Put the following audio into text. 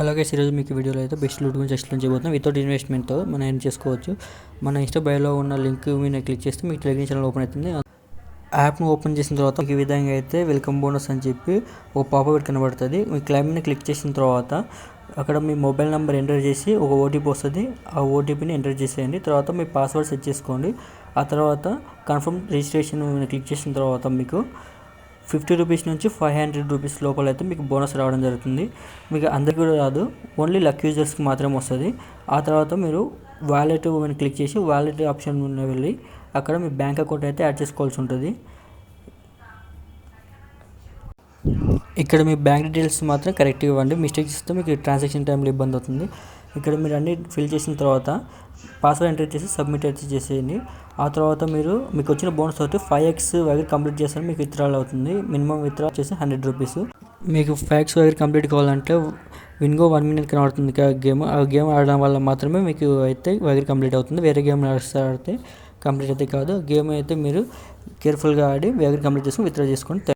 Hello guys, ఈరోజు మీకు వీడియోలో అయితే బెస్ట్ లూట్ గురించి ఎక్స్ప్లెయిన్ చేయబోతున్నాం. వితౌట్ ఇన్వెస్ట్మెంట్తో మనం ఏం చేసుకోవచ్చు. మన ఇన్స్టా బయోలో ఉన్న లింక్ మీద క్లిక్ చేస్తే మీకు టెలిగ్రామ్ ఛానల్ ఓపెన్ అవుతుంది. యాప్ను ఓపెన్ చేసిన తర్వాత మీకు ఈ విధంగా అయితే వెల్కమ్ బోనస్ అని చెప్పి ఒక పాపప్ కనబడుతుంది. మీ క్లైమ్ని క్లిక్ చేసిన తర్వాత అక్కడ మీ మొబైల్ నెంబర్ ఎంటర్ చేసి ఒక ఓటీపీ వస్తుంది. ఆ ఓటీపీని ఎంటర్ చేసేయండి. తర్వాత మీ పాస్వర్డ్ సెట్ చేసుకోండి. ఆ తర్వాత కన్ఫర్మ్ రిజిస్ట్రేషన్ క్లిక్ చేసిన తర్వాత మీకు 50 రూపీస్ నుంచి 500 రూపీస్ లోపల అయితే మీకు బోనస్ రావడం జరుగుతుంది. మీకు అందరికీ కూడా రాదు, ఓన్లీ లక్ యూజర్స్కి మాత్రమే వస్తుంది. ఆ తర్వాత మీరు వాలెట్ క్లిక్ చేసి వాలెట్ ఆప్షన్ వెళ్ళి అక్కడ మీ బ్యాంక్ అకౌంట్ అయితే యాడ్ చేసుకోవాల్సి ఉంటుంది. ఇక్కడ మీ బ్యాంక్ డీటెయిల్స్ మాత్రం కరెక్ట్గా ఇవ్వండి. మిస్టేక్స్ ఇస్తే మీకు ట్రాన్సాక్షన్ టైంలో ఇబ్బంది అవుతుంది. ఇక్కడ మీరు అన్ని ఫిల్ చేసిన తర్వాత పాస్వర్డ్ ఎంటర్ చేసి సబ్మిట్ అయితే చేసేయండి. ఆ తర్వాత మీకు వచ్చిన బోనస్ తోటి 5x వైర్ కంప్లీట్ చేస్తే మీకు విత్డ్రాల్ అవుతుంది. మినిమం విత్డ్రా చేసి 100 రూపీస్. మీకు 5x వైర్ కంప్లీట్ కావాలంటే విన్గో 1 మినిట్ కనబడుతుంది గేమ్. ఆ గేమ్ ఆడడం వల్ల మాత్రమే మీకు అయితే వైర్ కంప్లీట్ అవుతుంది. వేరే గేమ్ ఆడితే కంప్లీట్ అయితే కాదు. గేమ్ అయితే మీరు కేర్ఫుల్గా ఆడి వైర్ కంప్లీట్ చేసుకుని విత్డ్రా చేసుకోండి.